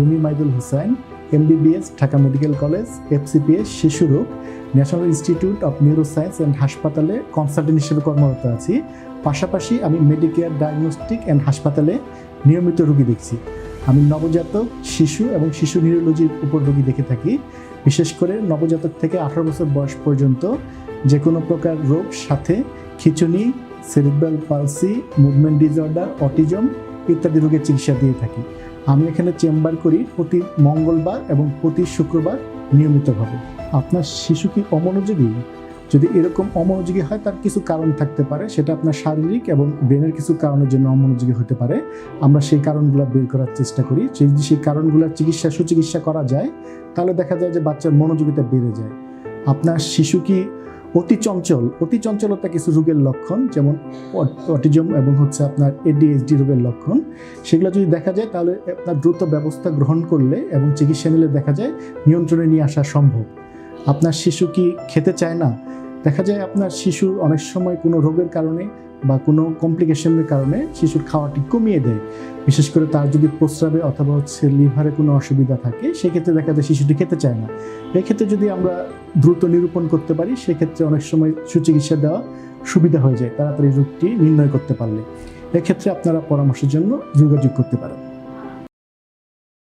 Rumi Maidul Hossain, MBBS, Dhaka medical college, FCPS শিশু রোগ, national institute of neuroscience and হাসপাতালে কনসালটেন্ট হিসেবে কর্মরত আছি। পাশাপাশি আমি মেডিকেয়ার ডায়াগনস্টিক অ্যান্ড হাসপাতালে নিয়মিত রোগী দেখছি। আমি নবজাতক, শিশু এবং শিশু নিউরোলজির উপর রোগী দেখে থাকি। বিশেষ করে নবজাতক থেকে 18 বছর বয়স পর্যন্ত যে কোনো প্রকার রোগ, সাথে খিঁচুনি, cerebral palsy, movement disorder, autism ইত্যাদি রোগের চিকিৎসা দিয়ে থাকি। আমি এখানে চেম্বার করি প্রতি মঙ্গলবার এবং প্রতি শুক্রবার নিয়মিতভাবে। আপনার শিশু কি অমনোযোগী? যদি এরকম অমনোযোগী হয় তার কিছু কারণ থাকতে পারে, সেটা আপনার শারীরিক এবং ব্রেনের কিছু কারণের জন্য অমনোযোগী হতে পারে। আমরা সেই কারণগুলো বের করার চেষ্টা করি। যদি সেই কারণগুলোর সুচিকিৎসা করা যায়, তাহলে দেখা যায় যে বাচ্চার মনোযোগিতা বেড়ে যায়। আপনার শিশু কি অতি চঞ্চলতা কিছু রোগের লক্ষণ, যেমন অটিজম এবং আপনার ADHD রোগের লক্ষণ, সেগুলো যদি দেখা যায় তাহলে আপনার দ্রুত ব্যবস্থা গ্রহণ করলে এবং চিকিৎসা নিলে দেখা যায় নিয়ন্ত্রণে নিয়ে আসা সম্ভব। আপনার শিশু কি খেতে চায় না? দেখা যায় আপনার শিশু অনেক সময় কোনো রোগের কারণে বা কোনো কমপ্লিকেশনের কারণে শিশুর খাওয়াটি কমিয়ে দেয়। বিশেষ করে তার যদি প্রস্রাবে অথবা লিভারে কোনো অসুবিধা থাকে, সেক্ষেত্রে দেখা যায় শিশুটি খেতে চায় না। এক্ষেত্রে যদি আমরা দ্রুত নিরূপণ করতে পারি, সেক্ষেত্রে অনেক সময় সুচিকিৎসা দেওয়া সুবিধা হয়ে যায় তাড়াতাড়ি রোগটি নির্ণয় করতে পারলে। এক্ষেত্রে আপনারা পরামর্শের জন্য যোগাযোগ করতে পারেন।